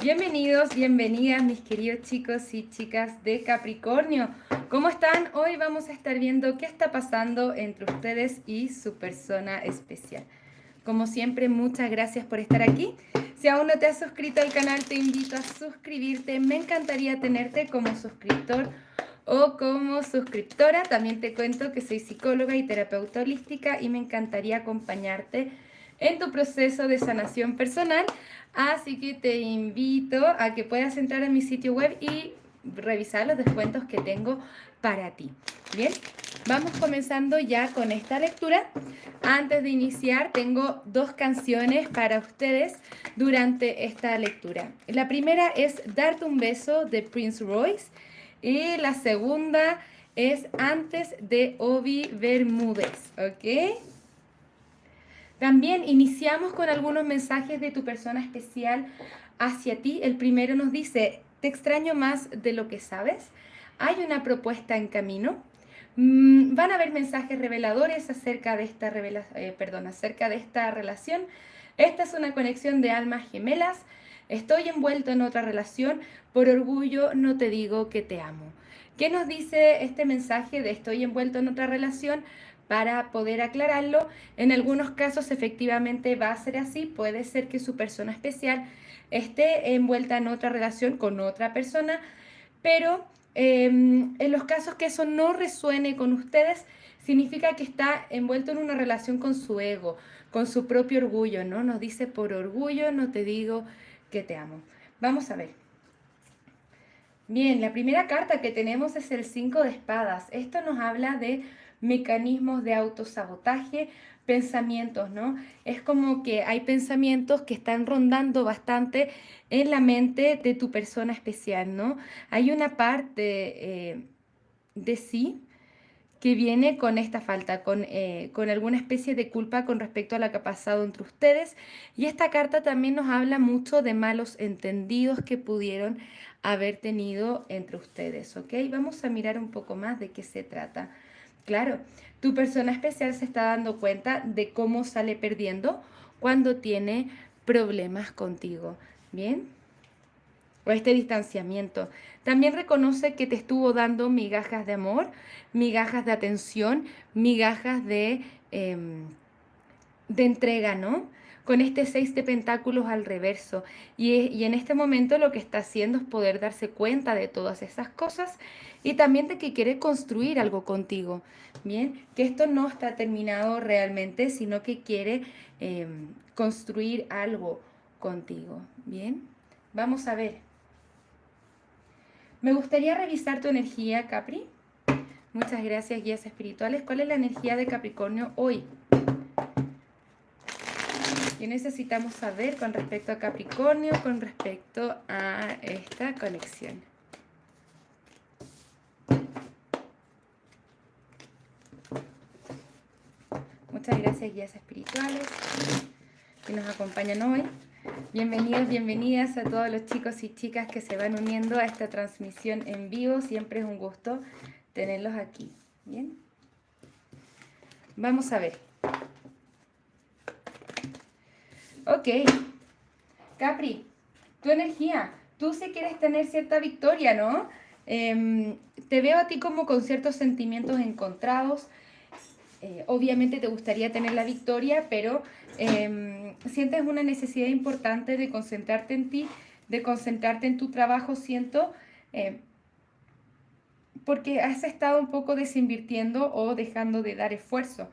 Bienvenidos, bienvenidas mis queridos chicos y chicas de Capricornio. ¿Cómo están? Hoy vamos a estar viendo qué está pasando entre ustedes y su persona especial. Como siempre, muchas gracias por estar aquí. Si aún no te has suscrito al canal, te invito a suscribirte. Me encantaría tenerte como suscriptor o como suscriptora. También te cuento que soy psicóloga y terapeuta holística y me encantaría acompañarte en tu proceso de sanación personal. Así que te invito a que puedas entrar a mi sitio web y revisar los descuentos que tengo para ti. Bien, vamos comenzando ya con esta lectura. Antes de iniciar, tengo dos canciones para ustedes durante esta lectura. La primera es Darte un beso de Prince Royce y la segunda es Antes de Obi Bermúdez, ¿ok? También iniciamos con algunos mensajes de tu persona especial hacia ti. El primero nos dice, te extraño más de lo que sabes. Hay una propuesta en camino. Van a haber mensajes reveladores acerca de acerca de esta relación. Esta es una conexión de almas gemelas. Estoy envuelto en otra relación. Por orgullo no te digo que te amo. ¿Qué nos dice este mensaje de estoy envuelto en otra relación? Para poder aclararlo, en algunos casos efectivamente va a ser así. Puede ser que su persona especial esté envuelta en otra relación con otra persona, pero en los casos que eso no resuene con ustedes, significa que está envuelto en una relación con su ego, con su propio orgullo, ¿no? Nos dice, por orgullo no te digo que te amo. Vamos a ver. Bien, la primera carta que tenemos es el 5 de espadas. Esto nos habla de mecanismos de autosabotaje, pensamientos, ¿no? Es como que hay pensamientos que están rondando bastante en la mente de tu persona especial, ¿no? Hay una parte de sí que viene con esta falta, con alguna especie de culpa con respecto a lo que ha pasado entre ustedes. Y esta carta también nos habla mucho de malos entendidos que pudieron haber tenido entre ustedes, ¿ok? Vamos a mirar un poco más de qué se trata. Claro, tu persona especial se está dando cuenta de cómo sale perdiendo cuando tiene problemas contigo, ¿bien? O este distanciamiento. También reconoce que te estuvo dando migajas de amor, migajas de atención, migajas de entrega, ¿no? Con este 6 de pentáculos al reverso. Y en este momento lo que está haciendo es poder darse cuenta de todas esas cosas y también de que quiere construir algo contigo. Bien, que esto no está terminado realmente, sino que quiere construir algo contigo. Bien, vamos a ver. Me gustaría revisar tu energía, Capri. Muchas gracias, guías espirituales. ¿Cuál es la energía de Capricornio hoy? ¿Qué necesitamos saber con respecto a Capricornio, con respecto a esta conexión? Muchas gracias, guías espirituales, que nos acompañan hoy. Bienvenidos, bienvenidas a todos los chicos y chicas que se van uniendo a esta transmisión en vivo. Siempre es un gusto tenerlos aquí. Bien. Vamos a ver. Ok. Capri, tu energía. Tú sí quieres tener cierta victoria, ¿no? Te veo a ti como con ciertos sentimientos encontrados. Obviamente te gustaría tener la victoria, pero sientes una necesidad importante de concentrarte en ti, de concentrarte en tu trabajo, siento, eh, porque has estado un poco desinvirtiendo o dejando de dar esfuerzo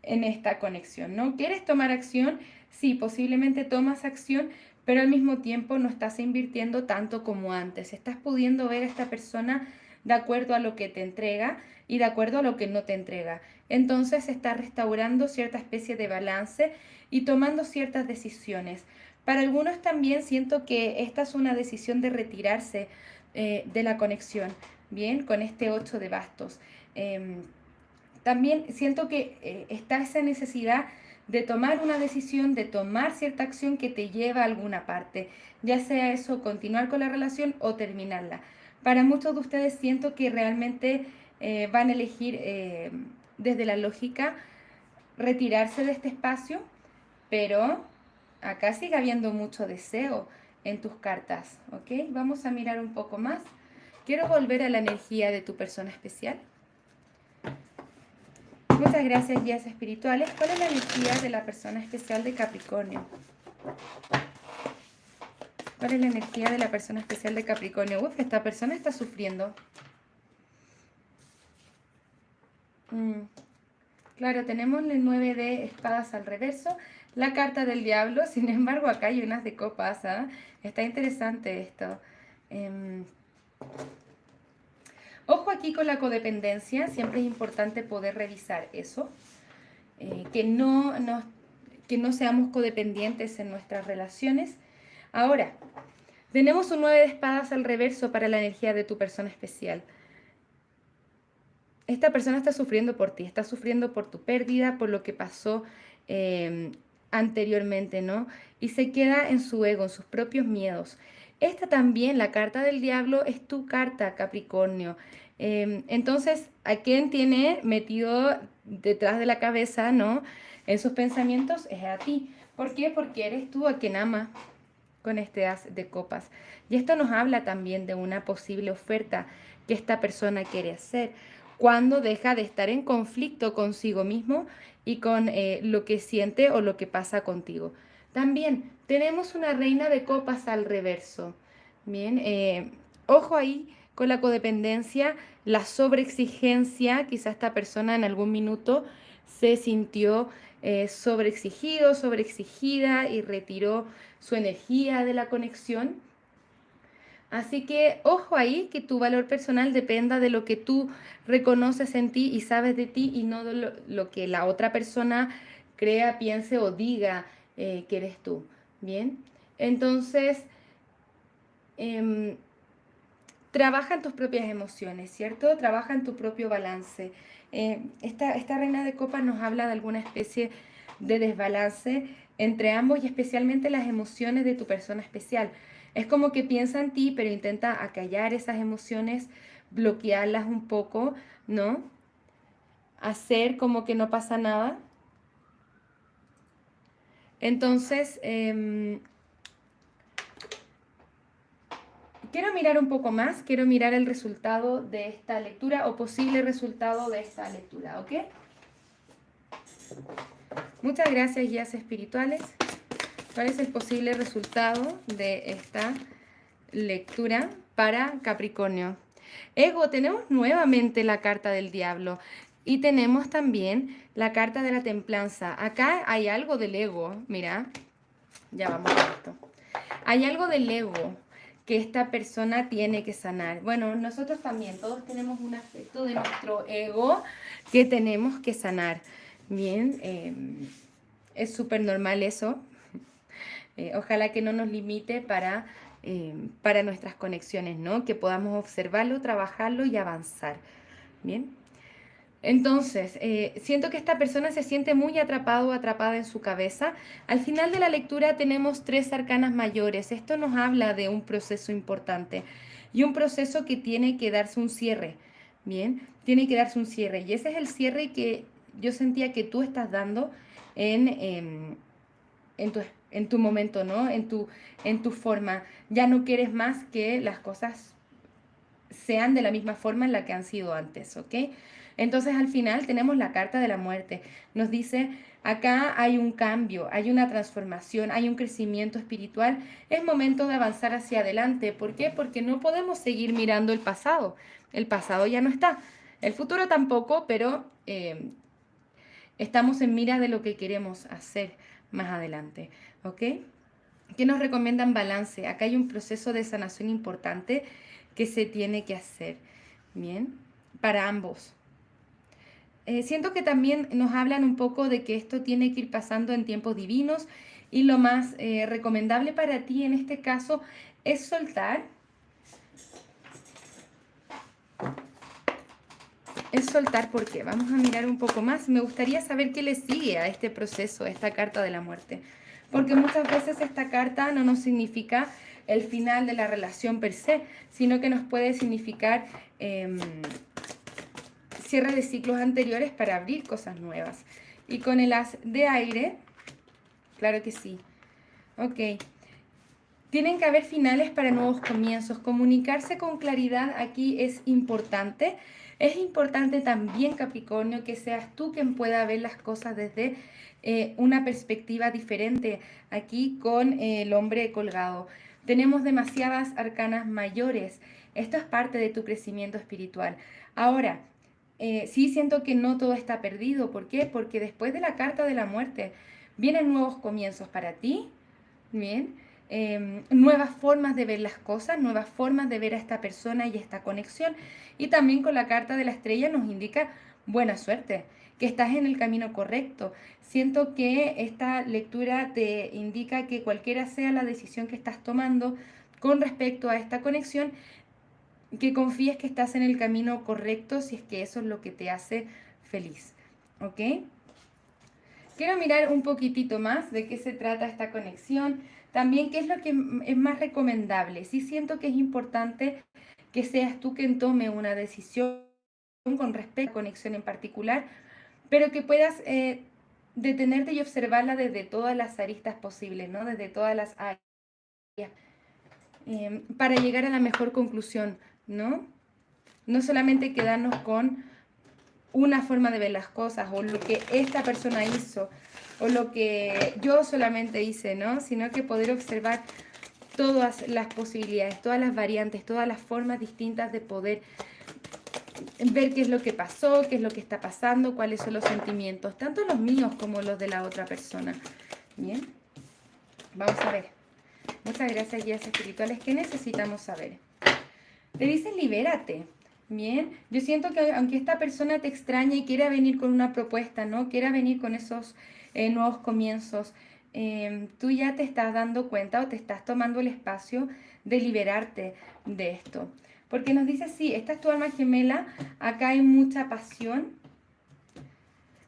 en esta conexión, ¿no? ¿Quieres tomar acción? Sí, posiblemente tomas acción, pero al mismo tiempo no estás invirtiendo tanto como antes. Estás pudiendo ver a esta persona de acuerdo a lo que te entrega y de acuerdo a lo que no te entrega. Entonces estás restaurando cierta especie de balance y tomando ciertas decisiones. Para algunos también siento que esta es una decisión de retirarse de la conexión, bien, con este 8 de bastos. También siento que está esa necesidad de tomar una decisión, de tomar cierta acción que te lleva a alguna parte, ya sea eso, continuar con la relación o terminarla. Para muchos de ustedes siento que realmente van a elegir desde la lógica retirarse de este espacio, pero acá sigue habiendo mucho deseo. en tus cartas, ¿ok? Vamos a mirar un poco más. Quiero volver a la energía de tu persona especial. Muchas gracias, guías espirituales. ¿Cuál es la energía de la persona especial de Capricornio? ¿Cuál es la energía de la persona especial de Capricornio? Uf, esta persona está sufriendo. Claro, tenemos el 9 de espadas al reverso, la carta del diablo, sin embargo acá hay unas de copas, ¿ah? Está interesante esto. Ojo aquí con la codependencia, siempre es importante poder revisar eso, que no seamos codependientes en nuestras relaciones. Ahora, tenemos un 9 de espadas al reverso para la energía de tu persona especial. Esta persona está sufriendo por ti, está sufriendo por tu pérdida, por lo que pasó anteriormente, ¿no? Y se queda en su ego, en sus propios miedos. Esta también, la carta del diablo, es tu carta, Capricornio. Entonces, ¿a quién tiene metido detrás de la cabeza, ¿no? En sus pensamientos es a ti. ¿Por qué? Porque eres tú a quien ama con este as de copas. Y esto nos habla también de una posible oferta que esta persona quiere hacer cuando deja de estar en conflicto consigo mismo y con lo que siente o lo que pasa contigo. También tenemos una reina de copas al reverso. Bien, ojo ahí con la codependencia, la sobreexigencia. Quizá esta persona en algún minuto se sintió sobreexigido, sobreexigida y retiró su energía de la conexión. Así que ojo ahí, que tu valor personal dependa de lo que tú reconoces en ti y sabes de ti y no de lo que la otra persona crea, piense o diga que eres tú. Bien, entonces trabaja en tus propias emociones, ¿cierto? Trabaja en tu propio balance. Esta reina de copas nos habla de alguna especie de desbalance entre ambos y especialmente las emociones de tu persona especial. Es como que piensa en ti, pero intenta acallar esas emociones, bloquearlas un poco, ¿no? Hacer como que no pasa nada. Entonces, quiero mirar un poco más, quiero mirar el resultado de esta lectura o posible resultado de esta lectura, ¿ok? Muchas gracias, guías espirituales. ¿Cuál es el posible resultado de esta lectura para Capricornio? Ego, tenemos nuevamente la carta del diablo y tenemos también la carta de la templanza. Acá hay algo del ego, mira, ya vamos a esto. Hay algo del ego que esta persona tiene que sanar. Bueno, nosotros también, todos tenemos un aspecto de nuestro ego que tenemos que sanar. Bien, es súper normal eso. Ojalá que no nos limite para nuestras conexiones, ¿no? Que podamos observarlo, trabajarlo y avanzar. Bien. Entonces, siento que esta persona se siente muy atrapado o atrapada en su cabeza. Al final de la lectura tenemos 3 arcanas mayores. Esto nos habla de un proceso importante y un proceso que tiene que darse un cierre. Bien, tiene que darse un cierre. Y ese es el cierre que yo sentía que tú estás dando en tu momento, ¿no? En tu forma. Ya no quieres más que las cosas sean de la misma forma en la que han sido antes, ¿ok? Entonces al final tenemos la carta de la muerte. Nos dice, acá hay un cambio, hay una transformación, hay un crecimiento espiritual. Es momento de avanzar hacia adelante. ¿Por qué? Porque no podemos seguir mirando el pasado. El pasado ya no está. El futuro tampoco, pero estamos en mira de lo que queremos hacer más adelante, ¿ok? ¿Qué nos recomiendan balance? Acá hay un proceso de sanación importante que se tiene que hacer, ¿bien? Para ambos. Siento que también nos hablan un poco de que esto tiene que ir pasando en tiempos divinos y lo más recomendable para ti en este caso es soltar. Es soltar, ¿por qué? Vamos a mirar un poco más. Me gustaría saber qué le sigue a este proceso, a esta carta de la muerte. Porque muchas veces esta carta no nos significa el final de la relación per se, sino que nos puede significar cierre de ciclos anteriores para abrir cosas nuevas. Y con el as de aire, claro que sí. Ok. Tienen que haber finales para nuevos comienzos. Comunicarse con claridad aquí es importante. Es importante también, Capricornio, que seas tú quien pueda ver las cosas desde una perspectiva diferente aquí con el hombre colgado. Tenemos demasiadas arcanas mayores. Esto es parte de tu crecimiento espiritual. Ahora, sí siento que no todo está perdido. ¿Por qué? Porque después de la carta de la muerte vienen nuevos comienzos para ti. Bien. Nuevas formas de ver las cosas, nuevas formas de ver a esta persona y esta conexión. Y también con la carta de la estrella nos indica buena suerte, que estás en el camino correcto. Siento que esta lectura te indica que cualquiera sea la decisión que estás tomando con respecto a esta conexión, que confíes que estás en el camino correcto si es que eso es lo que te hace feliz. ¿Ok? Quiero mirar un poquitito más de qué se trata esta conexión. También qué es lo que es más recomendable. Sí siento que es importante que seas tú quien tome una decisión con respecto a la conexión en particular, pero que puedas detenerte y observarla desde todas las aristas posibles, ¿no? Desde todas las áreas, para llegar a la mejor conclusión, ¿no? No solamente quedarnos con una forma de ver las cosas o lo que esta persona hizo o lo que yo solamente hice, ¿no? Sino que poder observar todas las posibilidades, todas las variantes, todas las formas distintas de poder ver qué es lo que pasó, qué es lo que está pasando, cuáles son los sentimientos, tanto los míos como los de la otra persona. Bien, vamos a ver. Muchas gracias, guías espirituales. ¿Qué necesitamos saber? Te dicen libérate. Bien, yo siento que aunque esta persona te extraña y quiera venir con una propuesta, ¿no? Quiera venir con esos nuevos comienzos, tú ya te estás dando cuenta o te estás tomando el espacio de liberarte de esto. Porque nos dice, sí, esta es tu alma gemela, acá hay mucha pasión,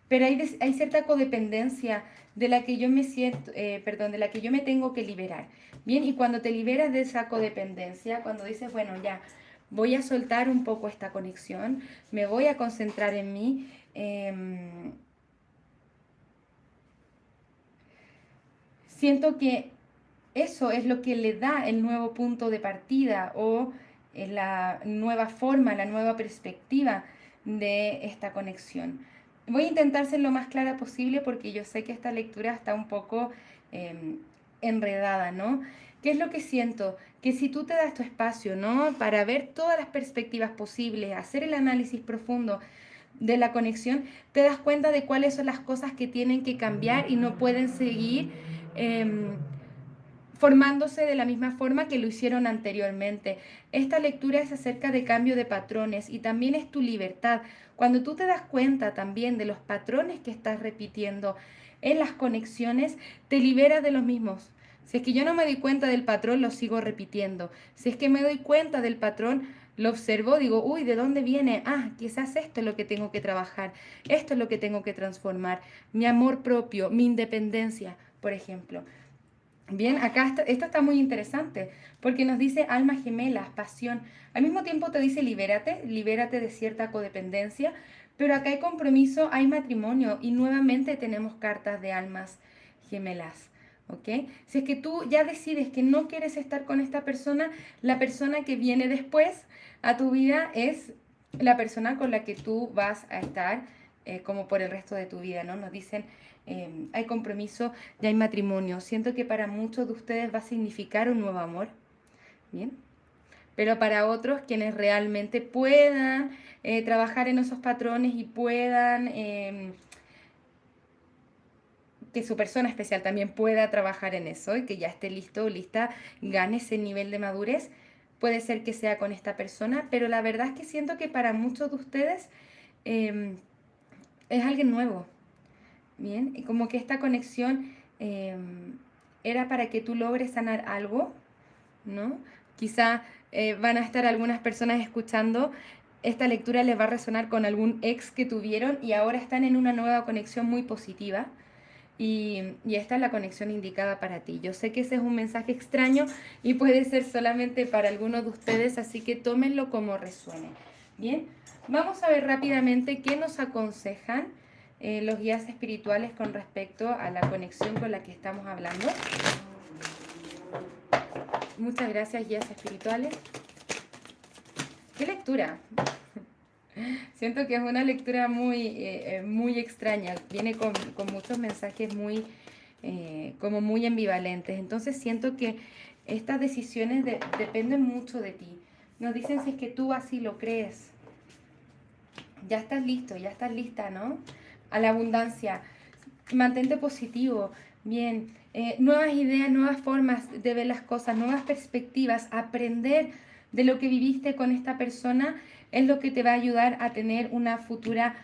pero hay cierta codependencia de la que yo me siento, de la que yo me tengo que liberar. Bien, y cuando te liberas de esa codependencia, cuando dices, bueno, ya, voy a soltar un poco esta conexión, me voy a concentrar en mí, siento que eso es lo que le da el nuevo punto de partida o la nueva forma, la nueva perspectiva de esta conexión. Voy a intentar ser lo más clara posible porque yo sé que esta lectura está un poco enredada, ¿no? ¿Qué es lo que siento? Que si tú te das tu espacio, ¿no? Para ver todas las perspectivas posibles, hacer el análisis profundo de la conexión, te das cuenta de cuáles son las cosas que tienen que cambiar y no pueden seguir formándose de la misma forma que lo hicieron anteriormente. Esta lectura es acerca de cambio de patrones y también es tu libertad. Cuando tú te das cuenta también de los patrones que estás repitiendo en las conexiones, te liberas de los mismos. Si es que yo no me doy cuenta del patrón, lo sigo repitiendo. Si es que me doy cuenta del patrón, lo observo, digo, uy, ¿de dónde viene? Ah, quizás esto es lo que tengo que trabajar, esto es lo que tengo que transformar. Mi amor propio, mi independencia, por ejemplo. Bien, acá esto está muy interesante porque nos dice almas gemelas, pasión. Al mismo tiempo te dice libérate, libérate de cierta codependencia, pero acá hay compromiso, hay matrimonio y nuevamente tenemos cartas de almas gemelas. ¿Ok? Si es que tú ya decides que no quieres estar con esta persona, la persona que viene después a tu vida es la persona con la que tú vas a estar como por el resto de tu vida, ¿no? Nos dicen hay compromiso y hay matrimonio. Siento que para muchos de ustedes va a significar un nuevo amor, ¿bien? Pero para otros, quienes realmente puedan trabajar en esos patrones y puedan, que su persona especial también pueda trabajar en eso y que ya esté listo o lista, gane ese nivel de madurez, puede ser que sea con esta persona, pero la verdad es que siento que para muchos de ustedes es alguien nuevo. Bien, y como que esta conexión era para que tú logres sanar algo, ¿no? Quizá van a estar algunas personas escuchando, esta lectura les va a resonar con algún ex que tuvieron y ahora están en una nueva conexión muy positiva. Y esta es la conexión indicada para ti. Yo sé que ese es un mensaje extraño y puede ser solamente para algunos de ustedes, así que tómenlo como resuene. Bien, vamos a ver rápidamente qué nos aconsejan los guías espirituales con respecto a la conexión con la que estamos hablando. Muchas gracias, guías espirituales. ¡Qué lectura! Siento que es una lectura muy extraña. Viene con muchos mensajes como muy ambivalentes. Entonces siento que estas decisiones dependen mucho de ti. Nos dicen si es que tú así lo crees. Ya estás listo, ya estás lista, ¿no? A la abundancia. Mantente positivo. Bien. Nuevas ideas, nuevas formas de ver las cosas, nuevas perspectivas. Aprender de lo que viviste con esta persona es lo que te va a ayudar a tener una futura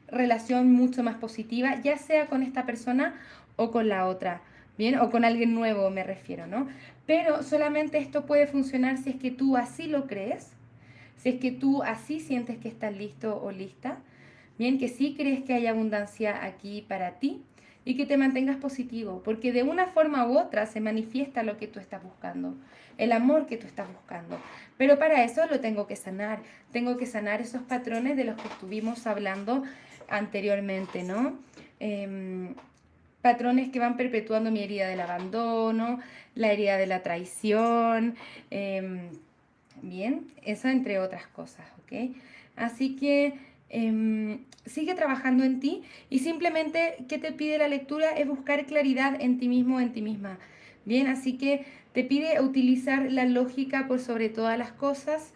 relación mucho más positiva, ya sea con esta persona o con la otra. Bien, o con alguien nuevo me refiero, ¿no? Pero solamente esto puede funcionar si es que tú así lo crees, si es que tú así sientes que estás listo o lista, bien, que sí crees que hay abundancia aquí para ti y que te mantengas positivo, porque de una forma u otra se manifiesta lo que tú estás buscando, el amor que tú estás buscando. Pero para eso lo tengo que sanar esos patrones de los que estuvimos hablando anteriormente, ¿no? Patrones que van perpetuando mi herida del abandono, la herida de la traición, bien, eso entre otras cosas, ¿ok? Así que sigue trabajando en ti y simplemente, ¿qué te pide la lectura? Es buscar claridad en ti mismo, en ti misma. Bien, así que te pide utilizar la lógica por sobre todas las cosas,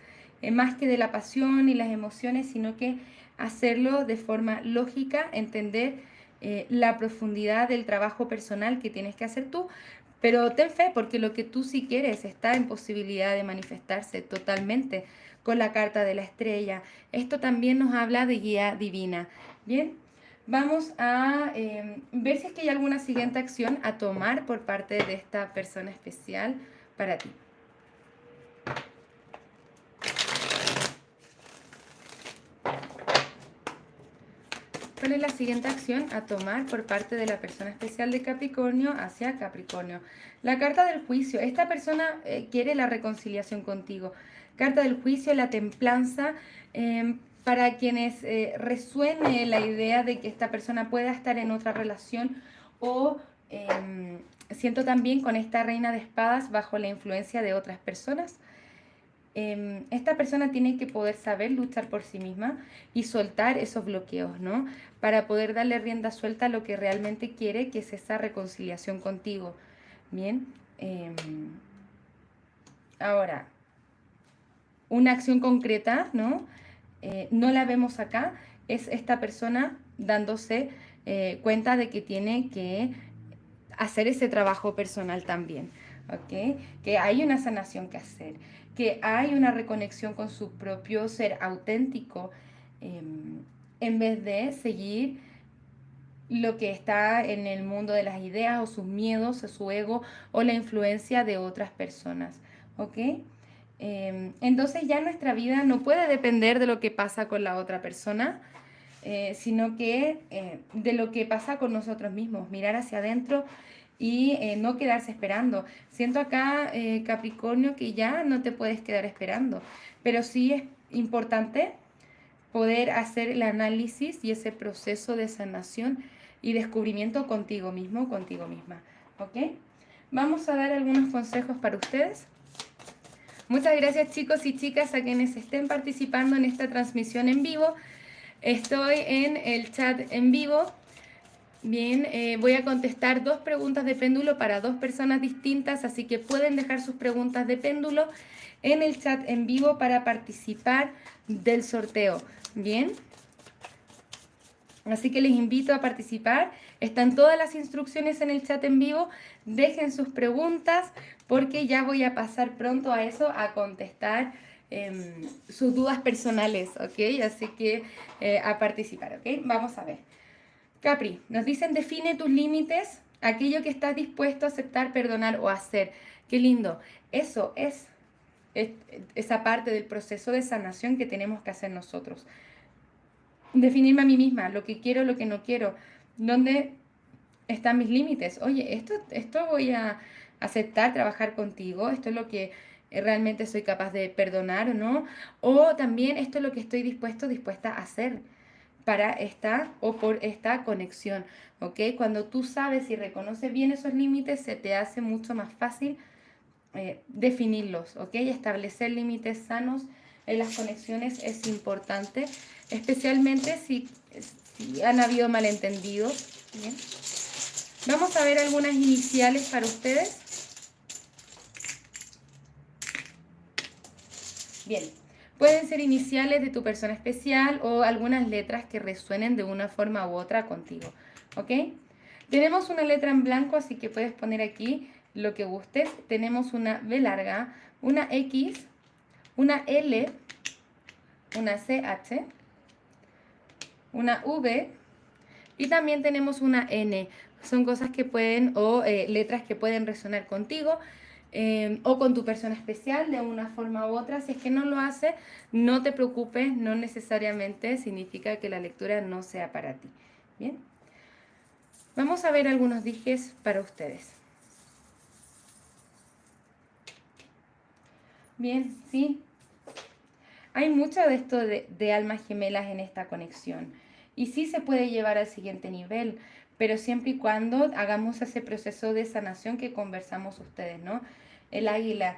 más que de la pasión y las emociones, sino que hacerlo de forma lógica, entender la profundidad del trabajo personal que tienes que hacer tú, pero ten fe porque lo que tú sí quieres está en posibilidad de manifestarse totalmente con la carta de la estrella. Esto también nos habla de guía divina. Bien, vamos a ver si es que hay alguna siguiente acción a tomar por parte de esta persona especial para ti. ¿Cuál es la siguiente acción a tomar por parte de la persona especial de Capricornio hacia Capricornio? La carta del juicio. Esta persona quiere la reconciliación contigo. Carta del juicio, la templanza. Para quienes resuene la idea de que esta persona pueda estar en otra relación o siento también con esta reina de espadas bajo la influencia de otras personas. Esta persona tiene que poder saber luchar por sí misma y soltar esos bloqueos, ¿no? Para poder darle rienda suelta a lo que realmente quiere, que es esa reconciliación contigo. Bien. Ahora, una acción concreta, ¿no? No la vemos acá, es esta persona dándose cuenta de que tiene que hacer ese trabajo personal también, ¿ok? Que hay una sanación que hacer, que hay una reconexión con su propio ser auténtico, en vez de seguir lo que está en el mundo de las ideas o sus miedos o su ego o la influencia de otras personas, ¿ok? Entonces ya nuestra vida no puede depender de lo que pasa con la otra persona, sino que de lo que pasa con nosotros mismos, mirar hacia adentro y no quedarse esperando. Siento acá, Capricornio, que ya no te puedes quedar esperando, pero sí es importante poder hacer el análisis y ese proceso de sanación y descubrimiento contigo mismo, contigo misma, ¿ok? Vamos a dar algunos consejos para ustedes. Muchas gracias, chicos y chicas, a quienes estén participando en esta transmisión en vivo. Estoy en el chat en vivo. Bien, voy a contestar 2 preguntas de péndulo para 2 personas distintas, así que pueden dejar sus preguntas de péndulo en el chat en vivo para participar del sorteo. Bien, así que les invito a participar. Están todas las instrucciones en el chat en vivo. Dejen sus preguntas porque ya voy a pasar pronto a eso, a contestar sus dudas personales, ¿ok? Así que a participar, ¿ok? Vamos a ver. Capri, nos dicen define tus límites, aquello que estás dispuesto a aceptar, perdonar o hacer. Qué lindo. Eso es esa parte del proceso de sanación que tenemos que hacer nosotros. Definirme a mí misma, lo que quiero, lo que no quiero. ¿Dónde están mis límites? Oye, esto voy a aceptar, trabajar contigo, esto es lo que realmente soy capaz de perdonar o no. O también esto es lo que estoy dispuesta a hacer para esta o por esta conexión, ¿ok? Cuando tú sabes y reconoces bien esos límites, se te hace mucho más fácil definirlos, ¿ok? Establecer límites sanos en las conexiones es importante, especialmente si han habido malentendidos. Bien. Vamos a ver algunas iniciales para ustedes. Bien, pueden ser iniciales de tu persona especial o algunas letras que resuenen de una forma u otra contigo, ¿ok? Tenemos una letra en blanco, así que puedes poner aquí lo que gustes. Tenemos una B larga, una X, una L, una CH, una V y también tenemos una N. Son cosas que pueden, o letras que pueden resonar contigo o con tu persona especial de una forma u otra. Si es que no lo hace, no te preocupes, no necesariamente significa que la lectura no sea para ti. Bien. Vamos a ver algunos dijes para ustedes. Bien, sí. Hay mucho de esto de almas gemelas en esta conexión. Y sí se puede llevar al siguiente nivel, pero siempre y cuando hagamos ese proceso de sanación que conversamos ustedes, ¿no? El águila,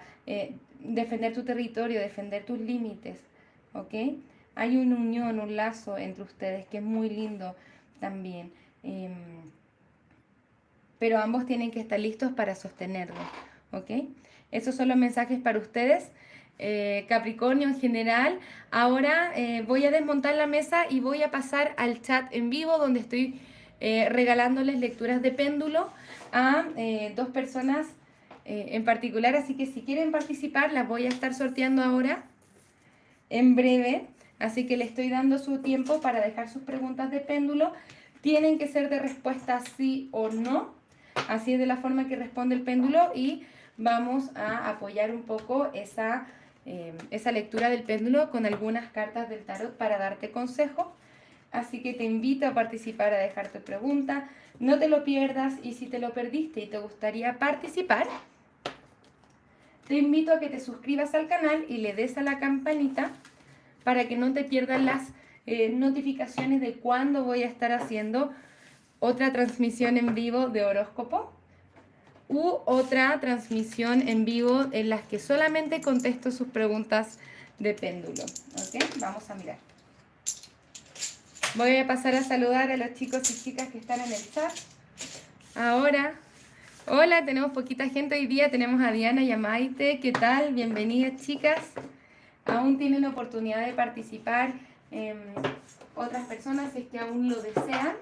defender tu territorio, defender tus límites, ¿ok? Hay una unión, un lazo entre ustedes que es muy lindo también. Pero ambos tienen que estar listos para sostenerlo, ¿ok? Esos son los mensajes para ustedes, Capricornio en general. Ahora voy a desmontar la mesa y voy a pasar al chat en vivo donde estoy regalándoles lecturas de péndulo a dos personas en particular, así que si quieren participar las voy a estar sorteando ahora en breve, así que le estoy dando su tiempo para dejar sus preguntas de péndulo. Tienen que ser de respuesta sí o no, así es de la forma que responde el péndulo y vamos a apoyar un poco esa lectura del péndulo con algunas cartas del tarot para darte consejo. Así que te invito a participar, a dejar tu pregunta, no te lo pierdas y si te lo perdiste y te gustaría participar, te invito a que te suscribas al canal y le des a la campanita para que no te pierdas las notificaciones de cuándo voy a estar haciendo otra transmisión en vivo de horóscopo u otra transmisión en vivo en las que solamente contesto sus preguntas de péndulo. ¿Ok? Vamos a mirar. Voy a pasar a saludar a los chicos y chicas que están en el chat. Ahora, hola, tenemos poquita gente hoy día. Tenemos a Diana y a Maite. ¿Qué tal? Bienvenidas, chicas. Aún tienen oportunidad de participar otras personas si es que aún lo desean.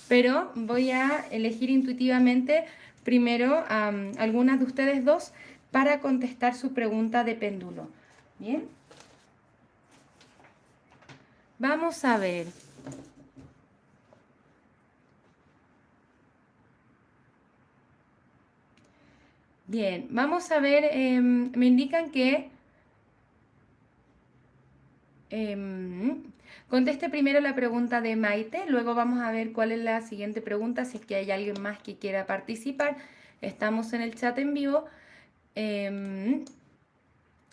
Pero voy a elegir intuitivamente primero a algunas de ustedes dos para contestar su pregunta de péndulo. ¿Bien? Vamos a ver. Bien, vamos a ver, me indican que conteste primero la pregunta de Maite, luego vamos a ver cuál es la siguiente pregunta, si es que hay alguien más que quiera participar. Estamos en el chat en vivo.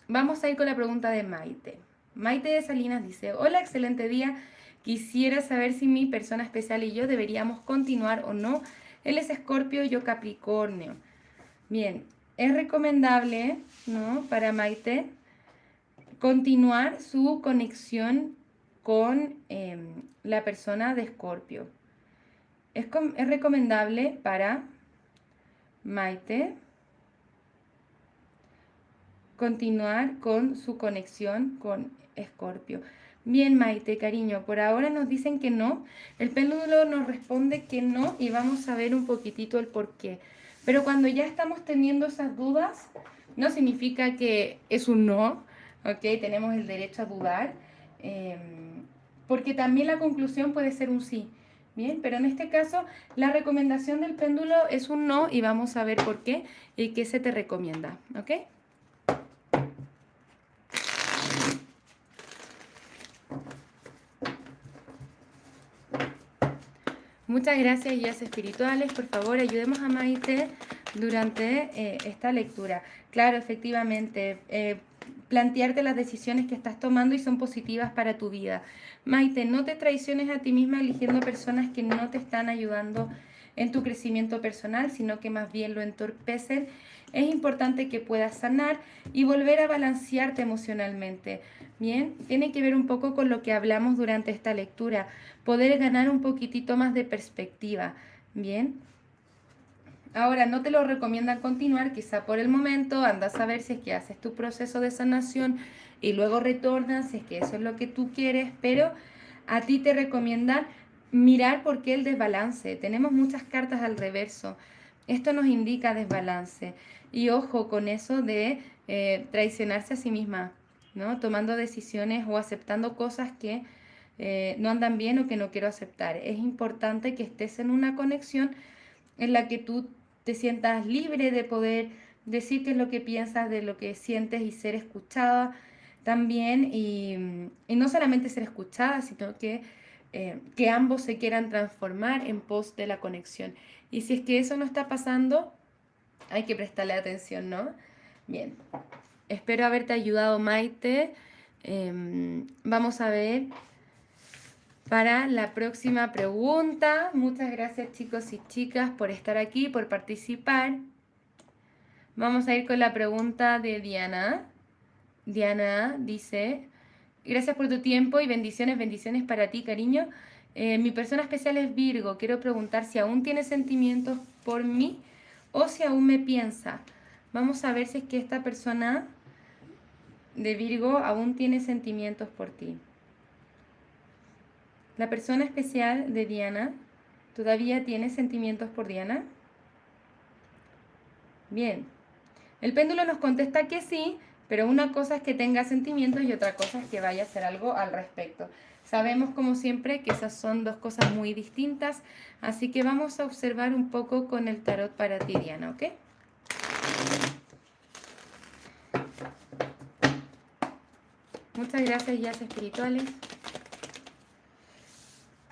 Vamos a ir con la pregunta de Maite. Maite de Salinas dice, hola, excelente día. Quisiera saber si mi persona especial y yo deberíamos continuar o no. Él es Escorpio, yo Capricornio. Bien, es recomendable, ¿no?, para Maite continuar su conexión con la persona de Escorpio. Es recomendable para Maite continuar con su conexión con Escorpio. Bien, Maite, cariño, por ahora nos dicen que no. El péndulo nos responde que no y vamos a ver un poquitito el por qué. Pero cuando ya estamos teniendo esas dudas, no significa que es un no, ¿ok? Tenemos el derecho a dudar, porque también la conclusión puede ser un sí. Bien, pero en este caso la recomendación del péndulo es un no y vamos a ver por qué y qué se te recomienda, ¿ok? Muchas gracias, guías espirituales. Por favor, ayudemos a Maite durante esta lectura. Claro, efectivamente, plantearte las decisiones que estás tomando y son positivas para tu vida. Maite, no te traiciones a ti misma eligiendo personas que no te están ayudando en tu crecimiento personal, sino que más bien lo entorpecen. Es importante que puedas sanar y volver a balancearte emocionalmente. Bien, tiene que ver un poco con lo que hablamos durante esta lectura, poder ganar un poquitito más de perspectiva. Bien. Ahora, no te lo recomiendan continuar, quizá por el momento, andas a ver si es que haces tu proceso de sanación y luego retornas, si es que eso es lo que tú quieres, pero a ti te recomiendan mirar por qué el desbalance. Tenemos muchas cartas al reverso. Esto nos indica desbalance. Y ojo con eso de traicionarse a sí misma, ¿no? Tomando decisiones o aceptando cosas que no andan bien o que no quiero aceptar. Es importante que estés en una conexión en la que tú te sientas libre de poder decir qué es lo que piensas, de lo que sientes y ser escuchada también. Y no solamente ser escuchada, sino que ambos se quieran transformar en pos de la conexión. Y si es que eso no está pasando, hay que prestarle atención, ¿no? Bien, espero haberte ayudado, Maite. Vamos a ver para la próxima pregunta. Muchas gracias, chicos y chicas, por estar aquí, por participar. Vamos a ir con la pregunta de Diana. Diana dice, gracias por tu tiempo y bendiciones para ti, cariño. Mi persona especial es Virgo. Quiero preguntar si aún tiene sentimientos por mí o si aún me piensa. Vamos a ver si es que esta persona de Virgo aún tiene sentimientos por ti. La persona especial de Diana, ¿todavía tiene sentimientos por Diana? Bien. El péndulo nos contesta que sí, pero una cosa es que tenga sentimientos y otra cosa es que vaya a hacer algo al respecto. Sabemos, como siempre, que esas son dos cosas muy distintas, así que vamos a observar un poco con el tarot para ti, Diana, ¿ok? Muchas gracias, guías espirituales.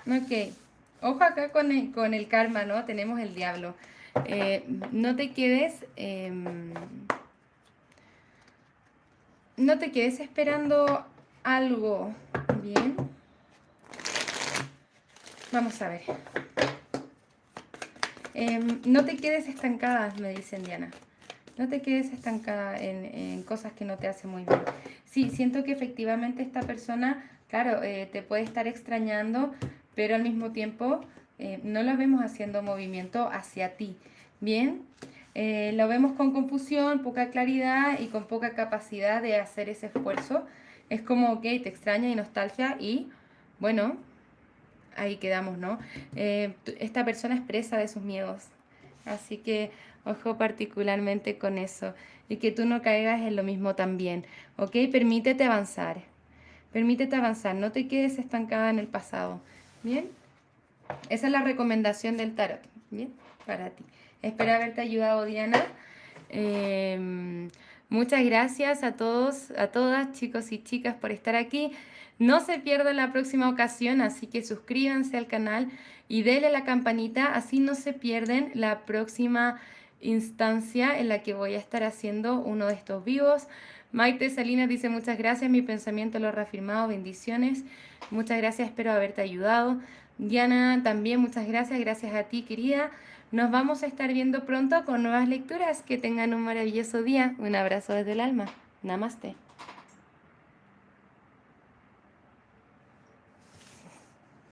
Ok, ojo acá con el karma, ¿no? Tenemos el diablo. No te quedes... no te quedes esperando algo. Bien. Vamos a ver. No te quedes estancada, me dicen Diana. No te quedes estancada en cosas que no te hacen muy bien. Sí, siento que efectivamente esta persona, claro, te puede estar extrañando, pero al mismo tiempo no lo vemos haciendo movimiento hacia ti. Bien, lo vemos con confusión, poca claridad y con poca capacidad de hacer ese esfuerzo. Es como, ok, te extraña y nostalgia y, bueno, ahí quedamos, ¿no? Esta persona expresa de sus miedos. Así que ojo particularmente con eso. Y que tú no caigas en lo mismo también. ¿Ok? Permítete avanzar. Permítete avanzar. No te quedes estancada en el pasado. ¿Bien? Esa es la recomendación del tarot. ¿Bien? Para ti. Espero haberte ayudado, Diana. Muchas gracias a todos, a todas, chicos y chicas, por estar aquí. No se pierdan la próxima ocasión, así que suscríbanse al canal y denle la campanita, así no se pierden la próxima instancia en la que voy a estar haciendo uno de estos vivos. Maite Salinas dice muchas gracias, mi pensamiento lo ha reafirmado, bendiciones. Muchas gracias, espero haberte ayudado. Diana, también muchas gracias a ti, querida. Nos vamos a estar viendo pronto con nuevas lecturas. Que tengan un maravilloso día. Un abrazo desde el alma. Namaste.